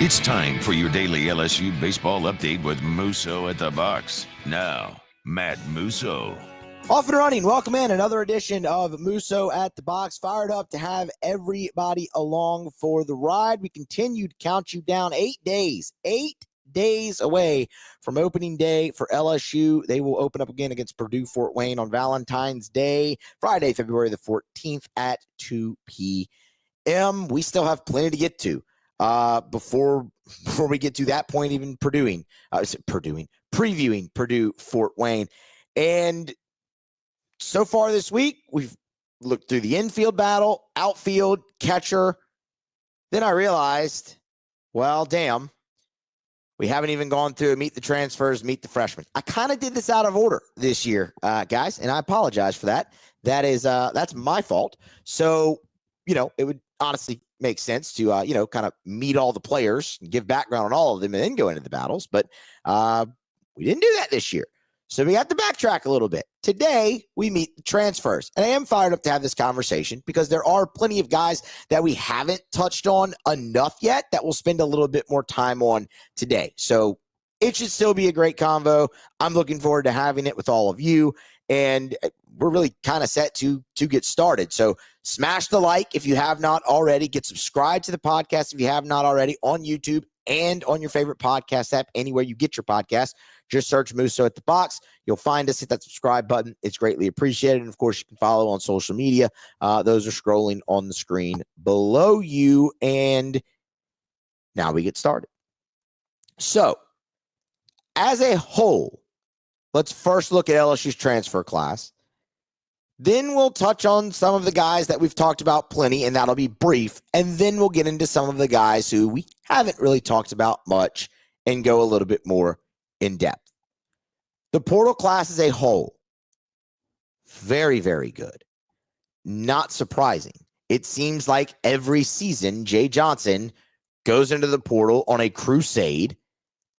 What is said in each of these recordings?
It's time for your daily LSU baseball update with Musso at the box. Now, Matt Musso. Off and running. Welcome in another edition of Musso at the box. Fired up to have everybody along for the ride. We continue to count you down 8 days. 8 days away from opening day for LSU. They will open up again against Purdue Fort Wayne on Valentine's Day, Friday, February the 14th at 2 p.m. We still have plenty to get to. Before we get to that point, even previewing Purdue Fort Wayne. And so far this week, we've looked through the infield battle, outfield, catcher. Then I realized, well, damn, we haven't even gone through meet the transfers, meet the freshmen. I kind of did this out of order this year, guys, and I apologize for that. That's my fault. So, it would honestly make sense to, kind of meet all the players and give background on all of them and then go into the battles. But we didn't do that this year. So we have to backtrack a little bit. Today, we meet the transfers. And I am fired up to have this conversation because there are plenty of guys that we haven't touched on enough yet that we'll spend a little bit more time on today. So it should still be a great convo. I'm looking forward to having it with all of you. And we're really kind of set to get started. So smash the like if you have not already. Get subscribed to the podcast if you have not already on YouTube and on your favorite podcast app, anywhere you get your podcast. Just search Musso at the box. You'll find us. Hit that subscribe button. It's greatly appreciated. And, of course, you can follow on social media. Those are scrolling on the screen below you. And now we get started. So, as a whole, let's first look at LSU's transfer class. Then we'll touch on some of the guys that we've talked about plenty, and that'll be brief. And then we'll get into some of the guys who we haven't really talked about much and go a little bit more in depth. The portal class as a whole, very, very good. Not surprising. It seems like every season, Jay Johnson goes into the portal on a crusade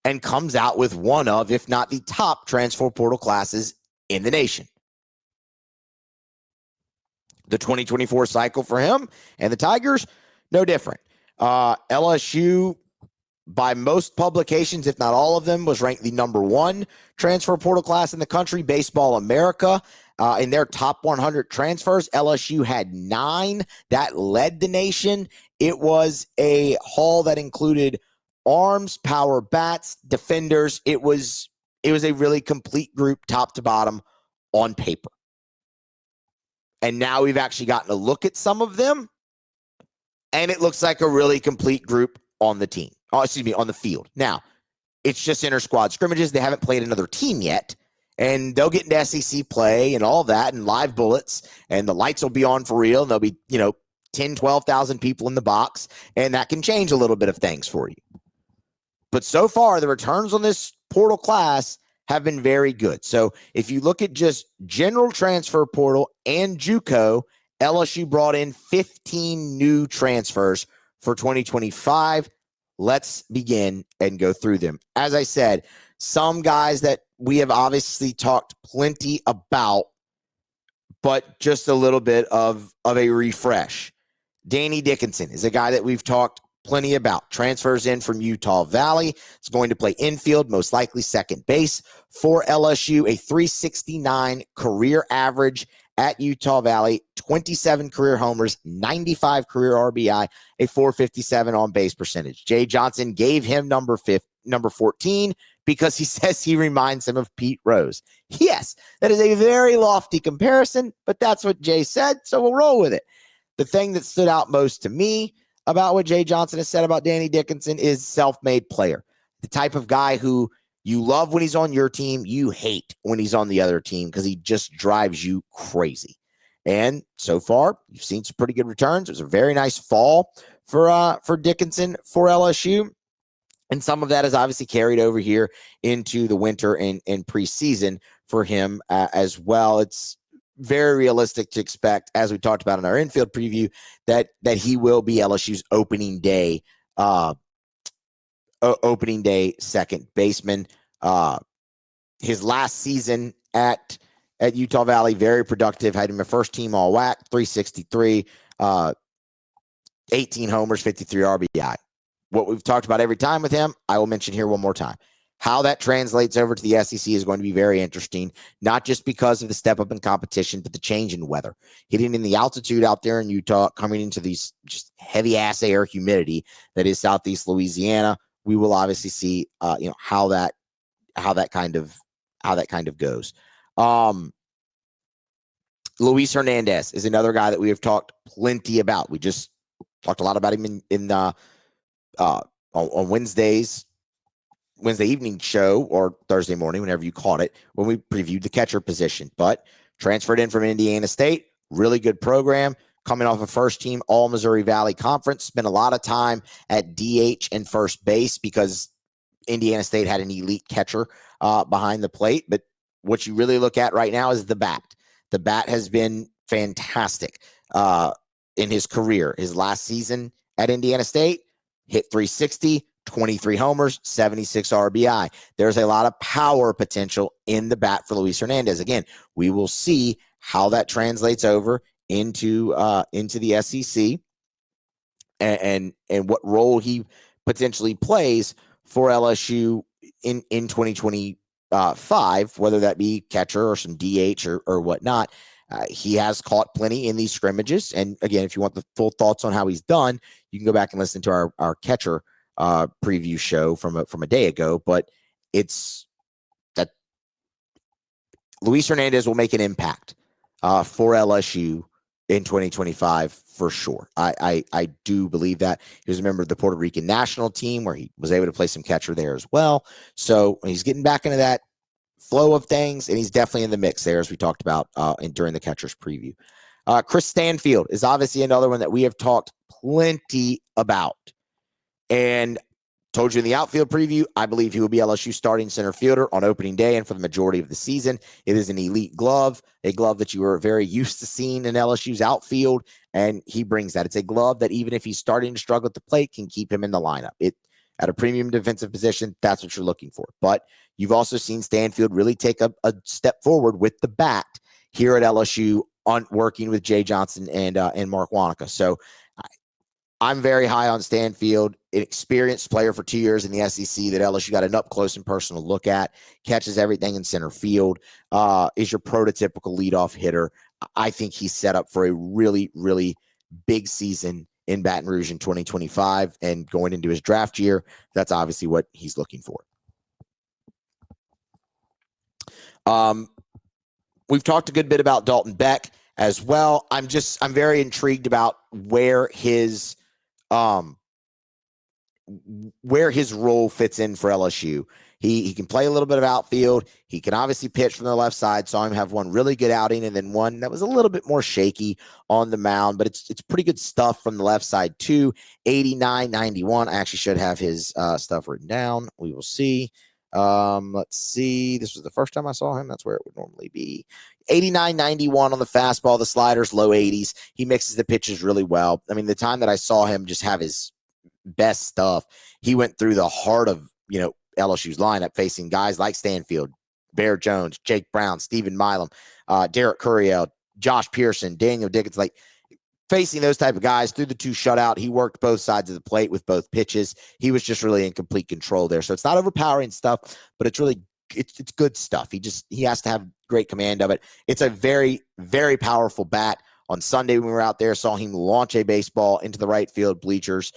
and comes out with one of, if not the top transfer portal classes in the nation. The 2024 cycle for him and the Tigers, no different. LSU, by most publications, if not all of them, was ranked the number one transfer portal class in the country. Baseball America, in their top 100 transfers, LSU had 9. That led the nation. It was a haul that included arms, power bats, defenders. It was a really complete group, top to bottom, on paper. And now we've actually gotten a look at some of them, and it looks like a really complete group on the team. On the field. Now, it's just inter-squad scrimmages. They haven't played another team yet, and they'll get into SEC play and all that and live bullets, and the lights will be on for real, and there'll be, 10, 12,000 people in the box, and that can change a little bit of things for you. But so far, the returns on this portal class have been very good. So if you look at just general transfer portal and JUCO, LSU brought in 15 new transfers for 2025. Let's begin and go through them. As I said, some guys that we have obviously talked plenty about, but just a little bit of a refresh. Danny Dickinson is a guy that we've talked plenty about. Transfers in from Utah Valley. It's going to play infield, most likely second base for LSU. A 369 career average at Utah Valley, 27 career homers, 95 career RBI, a 457 on base percentage. Jay Johnson gave him number 14 because he says he reminds him of Pete Rose. Yes, that is a very lofty comparison, but that's what Jay said, so we'll roll with it. The thing that stood out most to me about what Jay Johnson has said about Danny Dickinson is self-made player. The type of guy who you love when he's on your team, you hate when he's on the other team because he just drives you crazy. And so far, you've seen some pretty good returns. It was a very nice fall for Dickinson for LSU. And some of that is obviously carried over here into the winter and preseason for him as well. It's very realistic to expect, as we talked about in our infield preview, that he will be LSU's opening day second baseman. His last season at Utah Valley, very productive. Had him a first team all WAC, 363, 18 homers, 53 RBI. what we've talked about every time with him, I will mention here one more time. How that translates over to the SEC is going to be very interesting, not just because of the step up in competition, but the change in weather. Hitting in the altitude out there in Utah, coming into these just heavy ass air humidity that is Southeast Louisiana. We will obviously see, how that kind of goes. Luis Hernandez is another guy that we have talked plenty about. We just talked a lot about him on Wednesday evening show, or Thursday morning, whenever you caught it, when we previewed the catcher position. But transferred in from Indiana State, really good program, coming off a first-team All-Missouri Valley Conference, spent a lot of time at DH and first base because Indiana State had an elite catcher behind the plate. But what you really look at right now is the bat. The bat has been fantastic in his career. His last season at Indiana State, hit 360, 23 homers, 76 RBI. There's a lot of power potential in the bat for Luis Hernandez. Again, we will see how that translates over into the SEC and what role he potentially plays for LSU in 2025, whether that be catcher or some DH or whatnot. He has caught plenty in these scrimmages. And again, if you want the full thoughts on how he's done, you can go back and listen to our catcher preview show from a day ago. But it's that Luis Hernandez will make an impact for LSU in 2025 for sure. I do believe that. He was a member of the Puerto Rican national team where he was able to play some catcher there as well. So he's getting back into that flow of things, and he's definitely in the mix there, as we talked about during the catcher's preview. Chris Stanfield is obviously another one that we have talked plenty about. And told you in the outfield preview, I believe he will be LSU starting center fielder on opening day and for the majority of the season. It is an elite glove, a glove that you are very used to seeing in LSU's outfield, and he brings that. It's a glove that even if he's starting to struggle at the plate, can keep him in the lineup. At a premium defensive position, that's what you're looking for. But you've also seen Stanfield really take a step forward with the bat here at LSU on working with Jay Johnson and Mark Wanaka. So I'm very high on Stanfield, an experienced player for 2 years in the SEC that LSU got an up-close and personal look at, catches everything in center field, is your prototypical leadoff hitter. I think he's set up for a really, really big season in Baton Rouge in 2025, and going into his draft year, that's obviously what he's looking for. We've talked a good bit about Dalton Beck as well. I'm very intrigued about where his role fits in for LSU. He can play a little bit of outfield. He can obviously pitch from the left side. Saw him have one really good outing and then one that was a little bit more shaky on the mound, but it's pretty good stuff from the left side too. 89, 91. I actually should have his stuff written down. We will see. Let's see. This was the first time I saw him. That's where it would normally be. 89, 91 on the fastball, the sliders, low 80s. He mixes the pitches really well. I mean, the time that I saw him just have his best stuff, he went through the heart of, LSU's lineup, facing guys like Stanfield, Bear Jones, Jake Brown, Stephen Milam, Derek Curiel, Josh Pearson, Daniel Dickens, like facing those type of guys through the two shutout. He worked both sides of the plate with both pitches. He was just really in complete control there. So it's not overpowering stuff, but it's really, it's good stuff. He has to have great command of it. It's a very, very powerful bat. On Sunday when we were out there, saw him launch a baseball into the right field bleachers.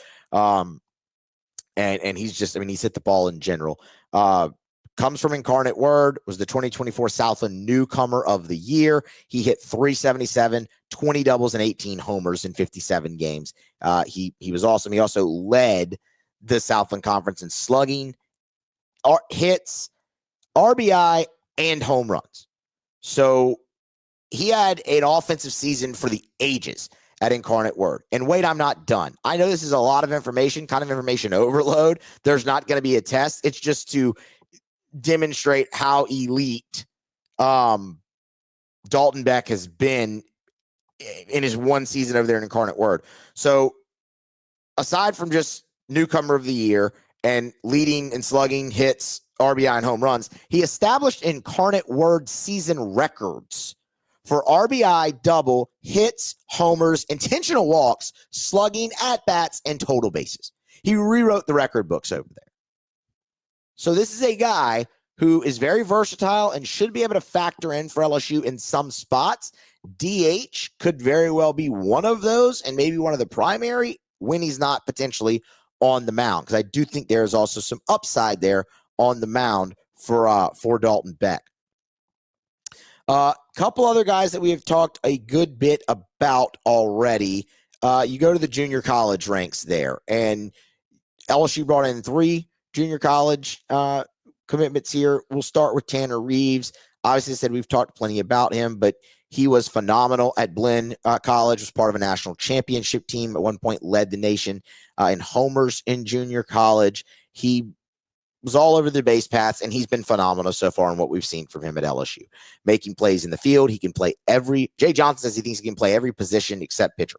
And he's he's hit the ball in general. Comes from Incarnate Word, was the 2024 Southland Newcomer of the Year. He hit 377, 20 doubles, and 18 homers in 57 games. He was awesome. He also led the Southland Conference in slugging, hits, RBI, and home runs. So he had an offensive season for the ages at Incarnate Word. And wait, I'm not done. I know this is a lot of information, kind of information overload. There's not going to be a test. It's just to demonstrate how elite Dalton Beck has been in his one season over there in Incarnate Word. So aside from just Newcomer of the Year and leading and slugging, hits, RBI, and home runs, he established Incarnate Word season records for RBI, double, hits, homers, intentional walks, slugging, at-bats, and total bases. He rewrote the record books over there. So this is a guy who is very versatile and should be able to factor in for LSU in some spots. DH could very well be one of those and maybe one of the primary when he's not potentially on the mound, because I do think there is also some upside there on the mound for Dalton Beck. Couple other guys that we have talked a good bit about already. You go to the junior college ranks there, and LSU brought in 3 junior college commitments here. We'll start with Tanner Reeves. Obviously, I said we've talked plenty about him, but he was phenomenal at Blinn College, was part of a national championship team. At one point, led the nation in homers in junior college. He was all over the base paths, and he's been phenomenal so far in what we've seen from him at LSU. Making plays in the field. He can play Jay Johnson says he thinks he can play every position except pitcher,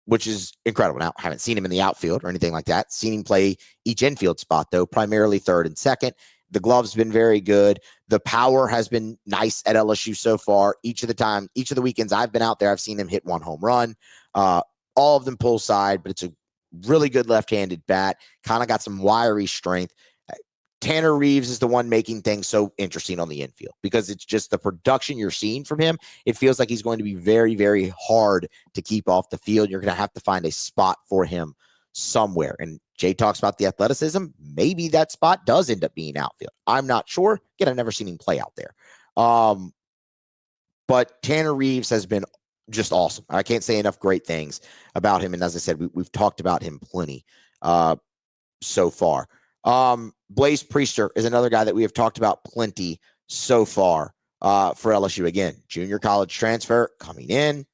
which is incredible. Now, I haven't seen him in the outfield or anything like that. Seen him play each infield spot, though, primarily third and second. The glove's been very good. The power has been nice at LSU so far. Each of the weekends I've been out there, I've seen him hit 1 home run. All of them pull side, but it's a really good left-handed bat. Kind of got some wiry strength. Tanner Reeves is the one making things so interesting on the infield because it's just the production you're seeing from him. It feels like he's going to be very, very hard to keep off the field. You're going to have to find a spot for him somewhere. And Jay talks about the athleticism. Maybe that spot does end up being outfield. I'm not sure. Again, I've never seen him play out there. But Tanner Reeves has been just awesome. I can't say enough great things about him. And as I said, we've talked about him plenty so far. Blaze Priester is another guy that we have talked about plenty so far for LSU. Again, junior college transfer coming in.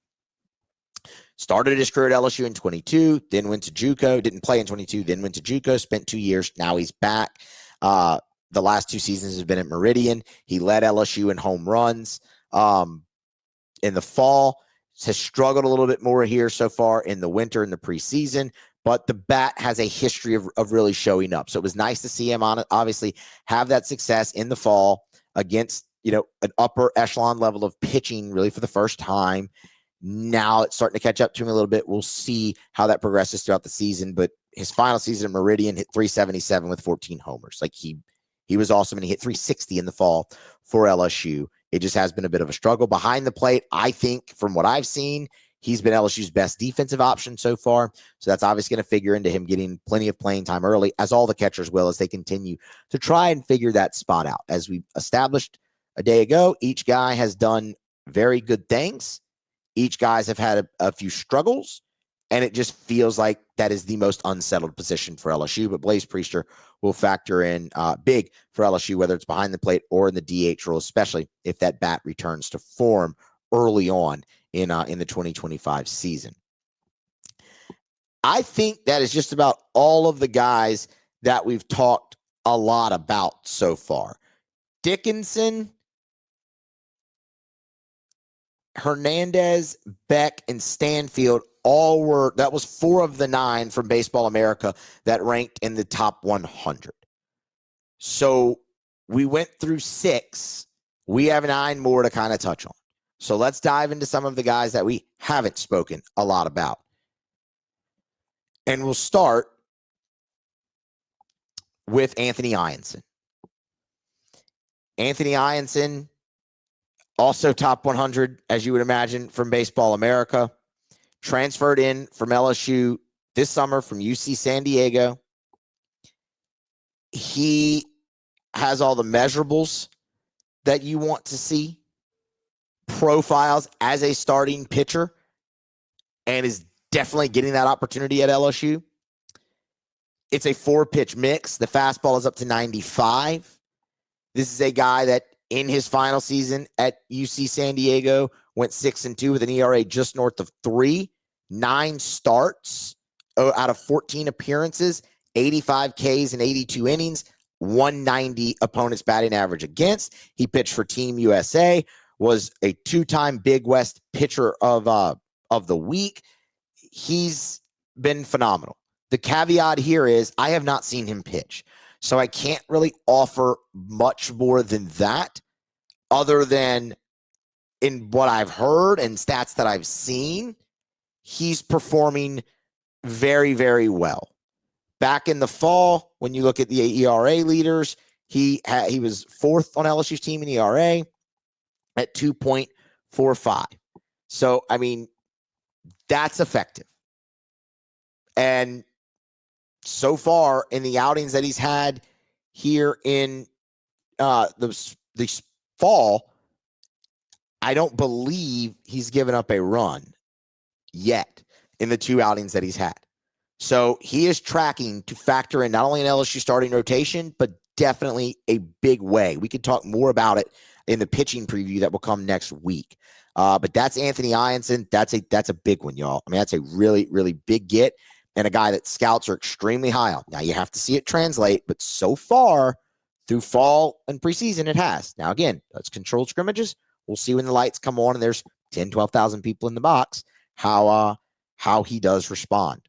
Started his career at LSU in 22, then went to JUCO. Didn't play in 22, then went to JUCO. Spent 2 years. Now he's back. The last 2 seasons have been at Meridian. He led LSU in home runs in the fall. Has struggled a little bit more here so far in the winter in the preseason, but the bat has a history of really showing up. So it was nice to see him obviously have that success in the fall against, an upper echelon level of pitching really for the first time. Now it's starting to catch up to him a little bit. We'll see how that progresses throughout the season, but his final season at Meridian hit 377 with 14 homers. Like he was awesome, and he hit 360 in the fall for LSU. It just has been a bit of a struggle behind the plate. I think from what I've seen, he's been LSU's best defensive option so far. So that's obviously going to figure into him getting plenty of playing time early, as all the catchers will, as they continue to try and figure that spot out. As we established a day ago, each guy has done very good things. Each guys have had a few struggles, and it just feels like that is the most unsettled position for LSU. But Blaze Priester will factor in big for LSU, whether it's behind the plate or in the DH role, especially if that bat returns to form early on in the 2025 season. I think that is just about all of the guys that we've talked a lot about so far. Dickinson, Hernandez, Beck, and Stanfield that was 4 of the 9 from Baseball America that ranked in the top 100. So we went through 6. We have 9 more to kind of touch on. So let's dive into some of the guys that we haven't spoken a lot about. And we'll start with Anthony Ianson. Anthony Ianson, also top 100, as you would imagine, from Baseball America. Transferred in from LSU this summer from UC San Diego. He has all the measurables that you want to see. Profiles as a starting pitcher, and is definitely getting that opportunity at LSU. It's a 4-pitch mix. The fastball is up to 95. This is a guy that in his final season at UC San Diego went 6-2 with an ERA just north of 3, 9 starts out of 14 appearances, 85 Ks in 82 innings, 190 opponents batting average against. He pitched for Team USA, was a 2-time Big West pitcher of the week. He's been phenomenal. The caveat here is I have not seen him pitch, so I can't really offer much more than that, other than in what I've heard and stats that I've seen. He's performing very, very well. Back in the fall, when you look at the ERA leaders, he was fourth on LSU's team in ERA at 2.45. So, I mean, that's effective. And so far in the outings that he's had here in the fall, I don't believe he's given up a run yet in the 2 outings that he's had. So he is tracking to factor in not only an LSU starting rotation, but definitely a big way. We could talk more about it in the pitching preview that will come next week. But that's Anthony Ianson. That's a big one, y'all. I mean, that's a really, really big get and a guy that scouts are extremely high on. Now, you have to see it translate, but so far through fall and preseason, it has. Now, again, that's controlled scrimmages. We'll see when the lights come on and there's 10, 12,000 people in the box, how he does respond.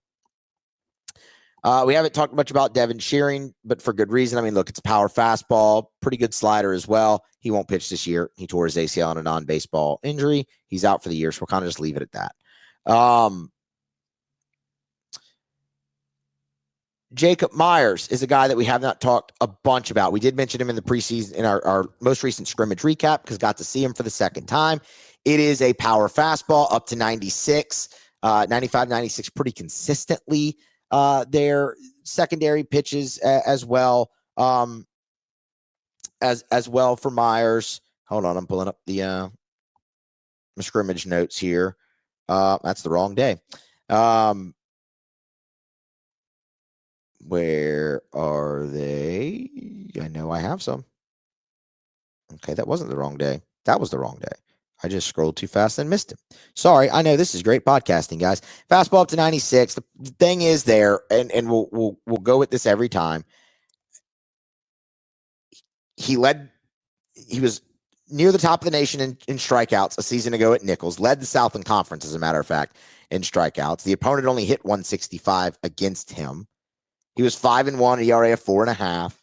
We haven't talked much about Devin Shearing, but for good reason. I mean, look, it's a power fastball, pretty good slider as well. He won't pitch this year. He tore his ACL on a non-baseball injury. He's out for the year, so we'll kind of just leave it at that. Jacob Myers is a guy that we have not talked a bunch about. We did mention him in the preseason, in our most recent scrimmage recap, because got to see him for the second time. It is a power fastball up to 96, 95, 96 pretty consistently. Their secondary pitches as well, as well for Myers. Hold on, I'm pulling up the scrimmage notes here. That's the wrong day. Where are they? I know I have some. Okay, that wasn't the wrong day. That was the wrong day. I just scrolled too fast and missed him. Sorry, I know this is great podcasting, guys. Fastball up to 96. The thing is there, and we'll go with this every time. He was near the top of the nation in strikeouts a season ago at Nichols, led the Southland Conference, as a matter of fact, in strikeouts. The opponent only hit 165 against him. He was 5-1, ERA of 4.5,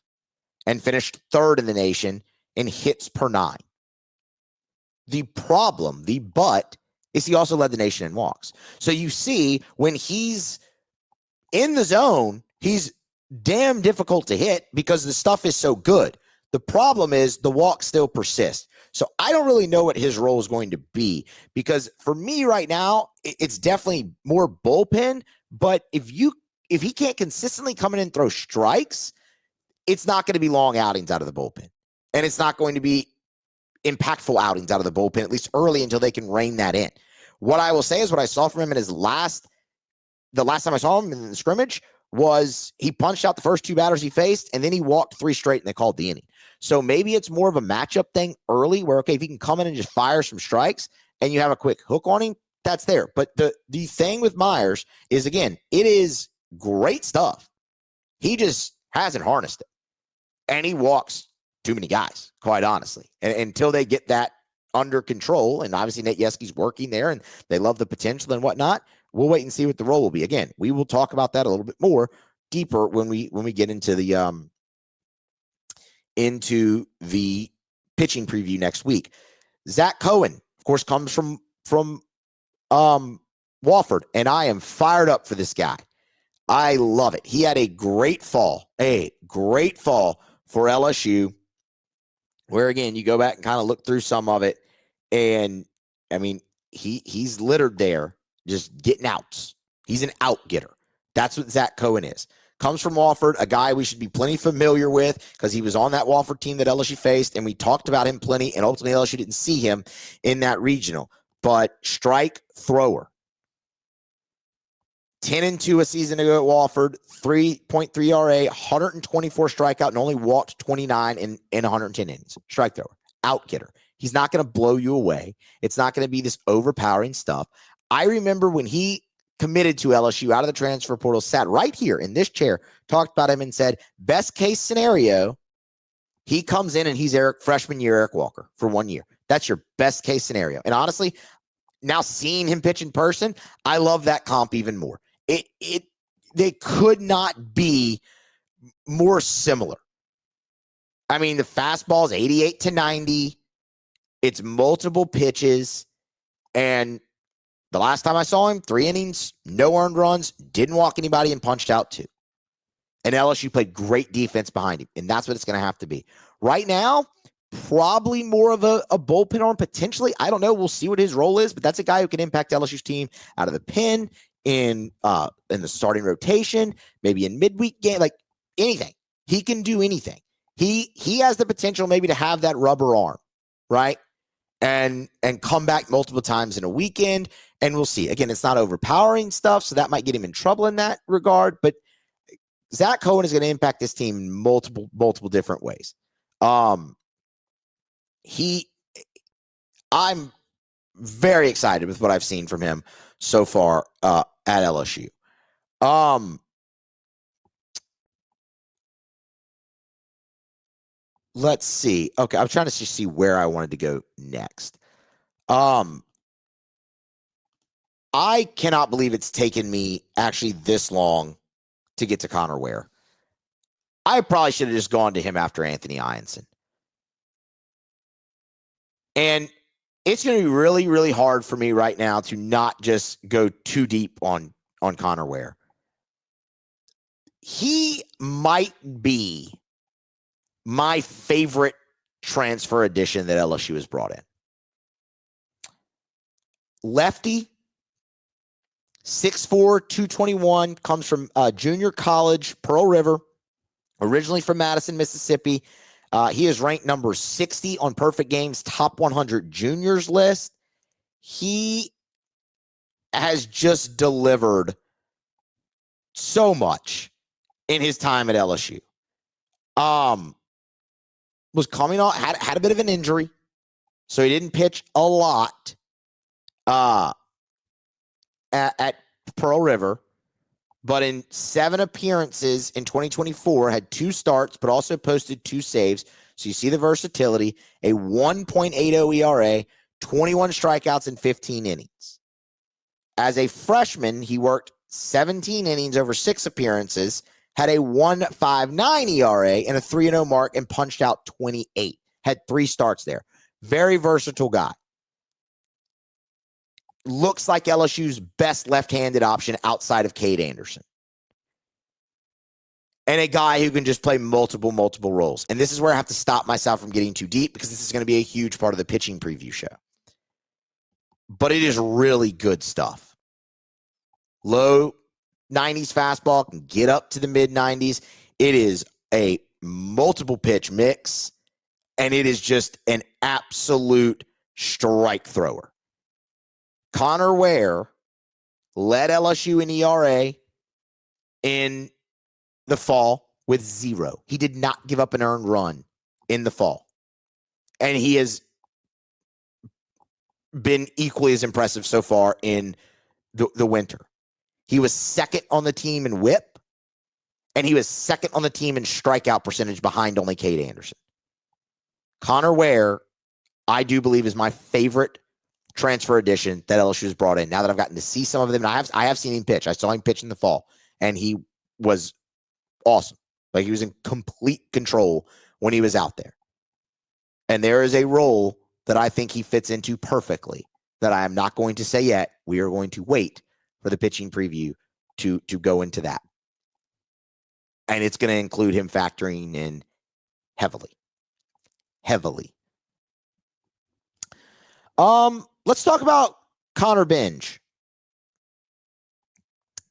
and finished third in the nation in hits per 9. The problem, the but, is he also led the nation in walks. So you see, when he's in the zone, he's damn difficult to hit because the stuff is so good. The problem is the walks still persist. So I don't really know what his role is going to be, because for me right now, it's definitely more bullpen. But if he can't consistently come in and throw strikes, it's not going to be long outings out of the bullpen. And it's not going to be impactful outings out of the bullpen, at least early, until they can rein that in. What I will say is what I saw from him in the last time I saw him in the scrimmage was he punched out the first 2 batters he faced, and then he walked 3 straight, and they called the inning. So maybe it's more of a matchup thing early where, okay, if he can come in and just fire some strikes and you have a quick hook on him, that's there. But the thing with Myers is, again, it is great stuff. He just hasn't harnessed it. And he walks too many guys, quite honestly. And until they get that under control, and obviously Nate Yeske's working there and they love the potential and whatnot, we'll wait and see what the role will be. Again, we will talk about that a little bit more deeper when we get into the pitching preview next week. Zach Cohen, of course, comes from Wofford, and I am fired up for this guy. I love it. He had a great fall for LSU, where, again, you go back and kind of look through some of it, and I mean, he's littered there, just getting outs. He's an out getter. That's what Zach Cohen is. Comes from Wofford, a guy we should be plenty familiar with because he was on that Wofford team that LSU faced, and we talked about him plenty, and ultimately LSU didn't see him in that regional. But strike thrower. 10-2 a season ago at Wofford, 3.3 RA, 124 strikeout, and only walked 29 in 110 innings. Strike thrower, out getter. He's not going to blow you away. It's not going to be this overpowering stuff. I remember when he committed to LSU out of the transfer portal, sat right here in this chair, talked about him and said, best case scenario, he comes in and he's freshman year Eric Walker for 1 year. That's your best case scenario. And honestly, now seeing him pitch in person, I love that comp even more. They could not be more similar. I mean, the fastball is 88 to 90. It's multiple pitches, and The last time I saw him, 3 innings, no earned runs, didn't walk anybody, and punched out 2. And LSU played great defense behind him, and that's what it's going to have to be. Right now, probably more of a bullpen arm, potentially. I don't know. We'll see what his role is, but that's a guy who can impact LSU's team out of the pen, in the starting rotation, maybe in midweek game, like anything. He can do anything. He has the potential maybe to have that rubber arm, right? And come back multiple times in a weekend, and we'll see. Again, it's not overpowering stuff, so that might get him in trouble in that regard, but Zach Cohen is going to impact this team in multiple different ways. I'm very excited with what I've seen from him so far at LSU. Let's see. Okay, I'm trying to see where I wanted to go next. I cannot believe it's taken me actually this long to get to Connor Ware. I probably should have just gone to him after Anthony Ianson. And it's going to be really, really hard for me right now to not just go too deep on Connor Ware. He might be my favorite transfer addition that LSU has brought in. Lefty, 6'4", 221, comes from junior college, Pearl River, originally from Madison, Mississippi. He is ranked number 60 on Perfect Game's top 100 juniors list. He has just delivered so much in his time at LSU. Was coming on, had a bit of an injury, so he didn't pitch a lot at Pearl River, but in 7 appearances in 2024, had 2 starts, but also posted 2 saves. So you see the versatility, a 1.80 ERA, 21 strikeouts in 15 innings. As a freshman, he worked 17 innings over 6 appearances, had a 1.59 ERA and a 3-0 mark, and punched out 28. Had 3 starts there. Very versatile guy. Looks like LSU's best left-handed option outside of Cade Anderson. And a guy who can just play multiple roles. And this is where I have to stop myself from getting too deep, because this is going to be a huge part of the pitching preview show. But it is really good stuff. Low 90s fastball, can get up to the mid 90s. It is a multiple pitch mix, and it is just an absolute strike thrower. Connor Ware led LSU in ERA in the fall with 0. He did not give up an earned run in the fall. And he has been equally as impressive so far in the winter. He was second on the team in whip, and he was second on the team in strikeout percentage behind only Cade Anderson. Connor Ware, I do believe, is my favorite transfer addition that LSU has brought in. Now that I've gotten to see some of them, and I have seen him pitch. I saw him pitch in the fall, and he was awesome. Like, he was in complete control when he was out there. And there is a role that I think he fits into perfectly that I am not going to say yet. We are going to wait for the pitching preview to go into that. And it's going to include him factoring in heavily. Let's talk about Connor Benj.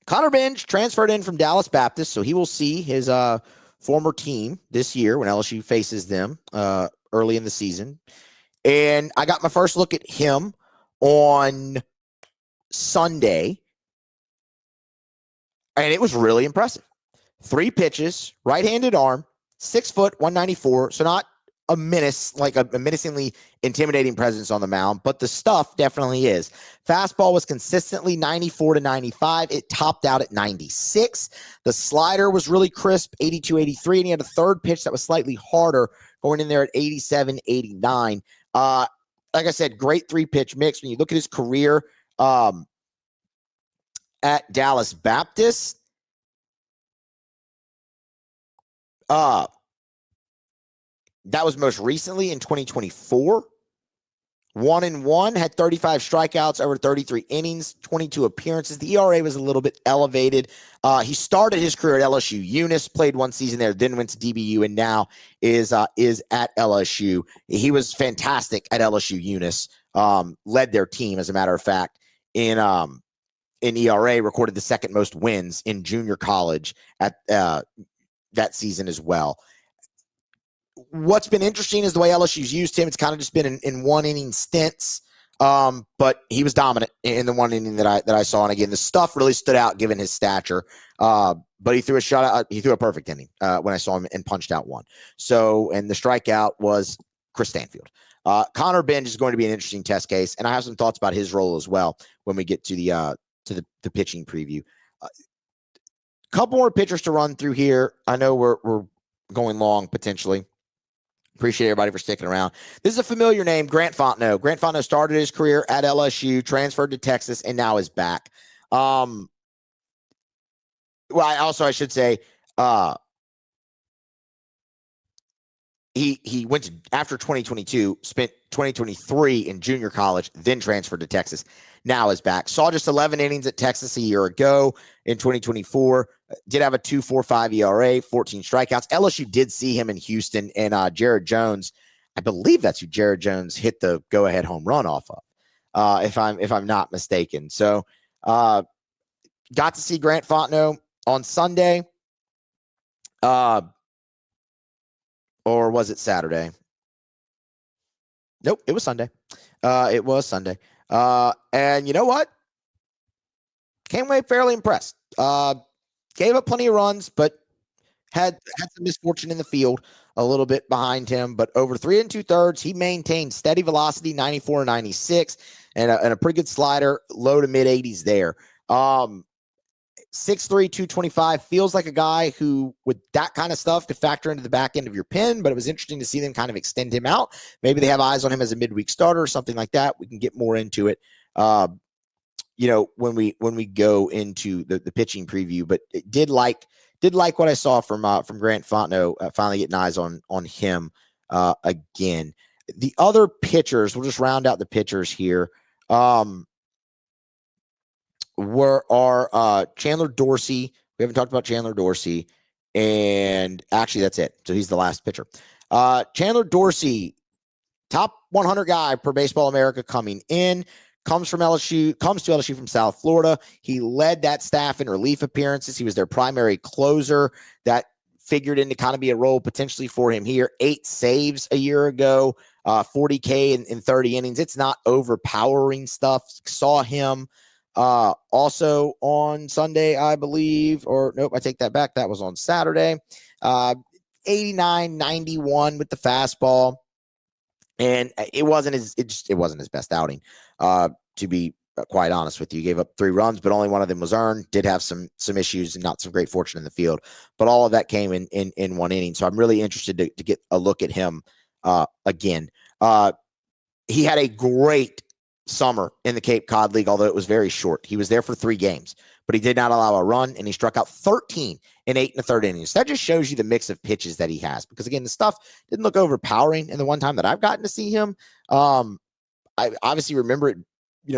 Connor Benj transferred in from Dallas Baptist, so he will see his former team this year when LSU faces them early in the season. And I got my first look at him on Sunday, and it was really impressive. 3 pitches, right-handed arm, 6 foot, 194. So not a menace, like a menacingly intimidating presence on the mound, but the stuff definitely is. Fastball was consistently 94 to 95. It topped out at 96. The slider was really crisp, 82, 83, and he had a third pitch that was slightly harder, going in there at 87, 89. Like I said, great 3-pitch mix. When you look at his career at Dallas Baptist, that was most recently in 2024. 1-1, had 35 strikeouts over 33 innings, 22 appearances. The ERA was a little bit elevated. He started his career at LSU Eunice, played one season there, then went to DBU, and now is at LSU. He was fantastic at LSU Eunice. Led their team, as a matter of fact, in ERA, recorded the second most wins in junior college at that season as well. What's been interesting is the way LSU's used him. It's kind of just been in one inning stints, but he was dominant in the one inning that I saw. And again, the stuff really stood out given his stature. But he threw a shutout. He threw a perfect inning when I saw him and punched out one. So, and the strikeout was Chris Stanfield. Connor Benj is going to be an interesting test case, and I have some thoughts about his role as well when we get to the pitching preview. Couple more pitchers to run through here. I know we're going long potentially. Appreciate everybody for sticking around. This is a familiar name, Grant Fontenot. Grant Fontenot started his career at LSU, transferred to Texas, and now is back. Well, I should say, he went to, after 2022, spent 2023 in junior college, then transferred to Texas. Now is back. Saw just 11 innings at Texas a year ago in 2024. Did have a 2.45 ERA, 14 strikeouts. LSU did see him in Houston, and Jared Jones, I believe that's who Jared Jones hit the go-ahead home run off of, if I'm not mistaken. So, got to see Grant Fontenot on Sunday. Or was it Saturday? Nope, it was Sunday. It was Sunday. And you know what? Came away fairly impressed. Gave up plenty of runs, but had some misfortune in the field a little bit behind him. But over 3 2/3, he maintained steady velocity, 94, 96, and a pretty good slider, low to mid 80s there. 6'3", 225, feels like a guy who, with that kind of stuff, could factor into the back end of your pen, but it was interesting to see them kind of extend him out. Maybe they have eyes on him as a midweek starter or something like that. We can get more into it, when we go into the pitching preview, but it did like what I saw from Grant Fontenot, finally getting eyes on him again. The other pitchers, we'll just round out the pitchers here. Were our Chandler Dorsey. We haven't talked about Chandler Dorsey, and actually that's it. So he's the last pitcher. Chandler Dorsey, top 100 guy per Baseball America coming in, comes to LSU from South Florida. He led that staff in relief appearances. He was their primary closer. That figured in to kind of be a role potentially for him here. 8 saves a year ago, 40K in 30 innings. It's not overpowering stuff. Saw him also on Sunday, I believe, or nope, I take that back. That was on Saturday. 89, 91 with the fastball. And it wasn't his best outing, to be quite honest with you. He gave up 3 runs, but only one of them was earned. Did have some issues and not some great fortune in the field, but all of that came in one inning. So I'm really interested to get a look at him again. He had a great summer in the Cape Cod League, although it was very short. He was there for 3 games, but he did not allow a run, and he struck out 13 in 8 1/3 innings. That just shows you the mix of pitches that he has, because again, the stuff didn't look overpowering. And the one time that I've gotten to see him, I obviously remember it,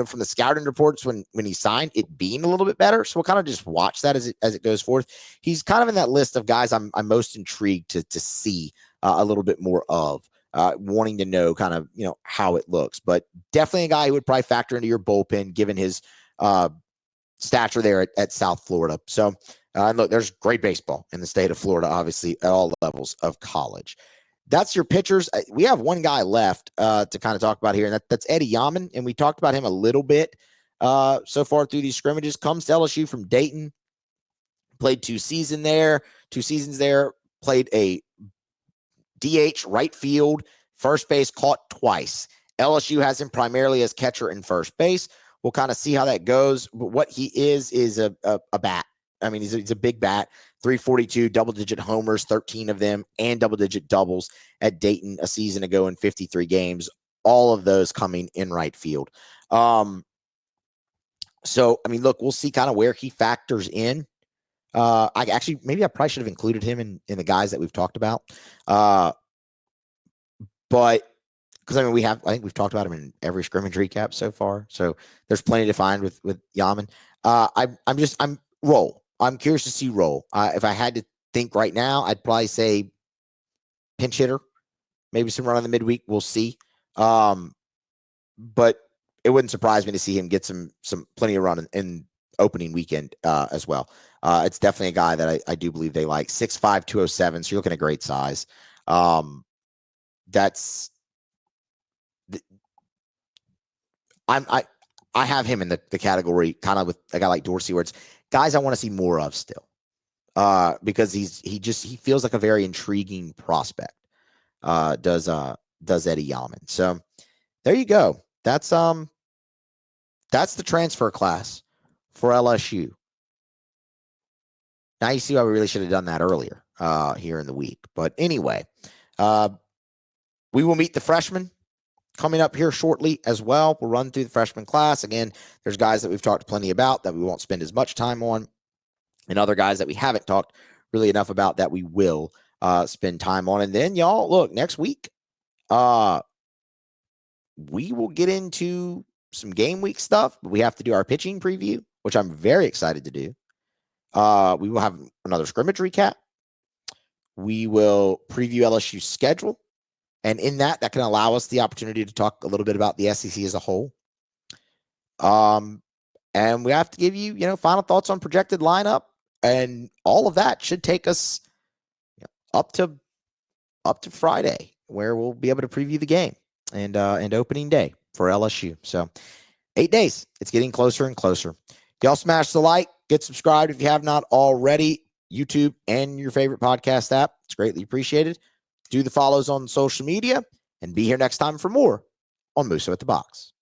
from the scouting reports when he signed, it being a little bit better. So we'll kind of just watch that as it goes forth. He's kind of in that list of guys I'm most intrigued to see a little bit more of. Wanting to know kind of, how it looks, but definitely a guy who would probably factor into your bullpen given his stature there at South Florida. So, and look, there's great baseball in the state of Florida, obviously at all levels of college. That's your pitchers. We have one guy left to kind of talk about here, and that's Eddie Yaman, and we talked about him a little bit so far through these scrimmages. Comes to LSU from Dayton, played 2 seasons there, played a DH, right field, first base, caught twice. LSU has him primarily as catcher and first base. We'll kind of see how that goes. But what he is a bat. I mean, he's a big bat. 342, double-digit homers, 13 of them, and double-digit doubles at Dayton a season ago in 53 games. All of those coming in right field. So, I mean, look, we'll see kind of where he factors in. I probably should have included him in the guys that we've talked about. But because I mean I think we've talked about him in every scrimmage recap so far. So there's plenty to find with Yaman. I'm roll. I'm curious to see roll. If I had to think right now, I'd probably say pinch hitter, maybe some run on the midweek. We'll see. But it wouldn't surprise me to see him get some plenty of run in opening weekend as well. It's definitely a guy that I do believe they like. 6'5", 207. So you're looking at great size. That's I have him in the category kind of with a guy like Dorsey, where it's guys I want to see more of still. Because he feels like a very intriguing prospect. Does Eddie Yaman. So there you go. That's the transfer class for LSU. Now you see why we really should have done that earlier here in the week. But anyway, we will meet the freshmen coming up here shortly as well. We'll run through the freshman class. Again, there's guys that we've talked plenty about that we won't spend as much time on, and other guys that we haven't talked really enough about that we will spend time on. And then, y'all, look, next week, we will get into some game week stuff, but we have to do our pitching preview, which I'm very excited to do. We will have another scrimmage recap. We will preview LSU's schedule. And in that can allow us the opportunity to talk a little bit about the SEC as a whole. And we have to give you, final thoughts on projected lineup, and all of that should take us up to Friday, where we'll be able to preview the game and opening day for LSU. So 8 days. It's getting closer and closer. Y'all smash the like, get subscribed if you have not already. YouTube and your favorite podcast app. It's greatly appreciated. Do the follows on social media, and be here next time for more on Musso at the Box.